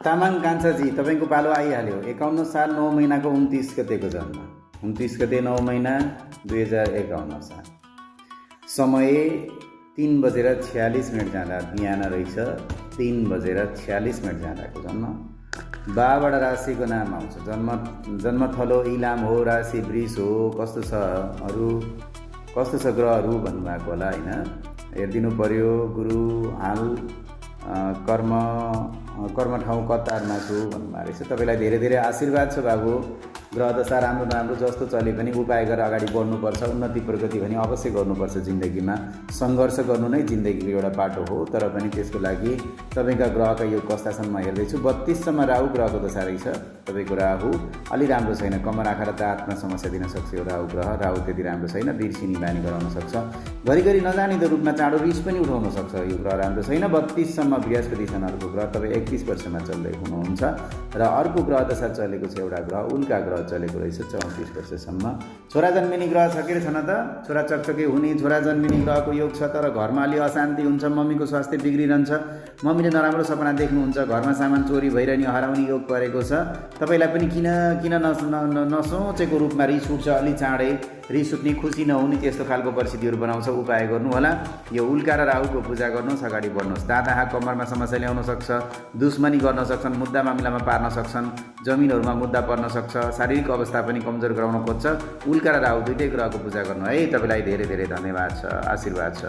तामाङ कान्छाजी तपाईँको पालो आइहाल्यो। 51 साल 9 महिनाको 29 गतेको जन्म, 29 गते 9 महिना 2051 साल। समय 3:46 जाँदा बिहान रहेछ, 3:46 जाँदाको जन्म। बाबाट राशिको नाम आउँछ। जन्मथलो इलाम हो, राशि वृष हो। कस्तो छ ग्रहहरू भन्नुभएको होला होइन, हेरिदिनु पर्यो। गुरु हाल कर्म ठाउँ कतारमा छु भन्नुभएको रहेछ। तपाईँलाई धेरै धेरै आशीर्वाद छ बाबु। ग्रह दशा राम्रो नराम्रो जस्तो चले पनि उपाय गरेर अगाडि बढ्नुपर्छ। उन्नति प्रगति भने अवश्य गर्नुपर्छ। जिन्दगीमा सङ्घर्ष गर्नु नै जिन्दगीको एउटा बाटो हो। तर पनि त्यसको लागि तपाईँका ग्रहका योग कस्तासम्म हेर्दैछु। 32सम्म राहु ग्रहको दशा रहेछ। तपाईँको राहु अलि राम्रो छैन, कमर आँखा र दाँतमा समस्या दिन सक्छ यो राहु ग्रह। राहु त्यति राम्रो छैन, बिर्सिनी बानी गराउन सक्छ। घरिघरि नजानिदो रूपमा चाँडो रिस पनि उठाउन सक्छ। यो ग्रह राम्रो छैन। 32सम्म बृहस्पति छन् अर्को ग्रह। तपाईँ 31 वर्षमा चल्दै हुनुहुन्छ र अर्को ग्रह दशा चलेको छ एउटा ग्रह, उल्का ग्रह चलेको रहेछ 34 वर्षसम्म। छोरा जन्मिने ग्रह छ के छैन त? छोरा चकचके हुने छोरा जन्मिने ग्रहको योग छ, तर घरमा अलि अशान्ति हुन्छ। मम्मीको स्वास्थ्य बिग्रिरहन्छ, मम्मीले नराम्रो सपना देख्नुहुन्छ, घरमा सामान चोरी भइरहने हराउने योग परेको छ। तपाईँलाई पनि किन नसोचेको रूपमा रिस उठ्छ, अलि चाँडै रिस उठ्ने, खुसी नहुने, त्यस्तो खालको परिस्थितिहरू बनाउँछ। उपाय गर्नु होला, यो उल्का र राहुको पूजा गर्नुहोस्, अगाडि बढ्नुहोस्। दाँत आँखा कम्मरमा समस्या ल्याउन सक्छ, दुश्मनी गर्न सक्छन्, मुद्दा मामिलामा पार्न सक्छन्, जमिनहरूमा मुद्दा पर्न सक्छ, शारीरिक अवस्था पनि कमजोर गराउन खोज्छ। उल्का र राहु दुइटै ग्रहको पूजा गर्नु है। तपाईँलाई धेरै धेरै धन्यवाद छ, आशीर्वाद छ।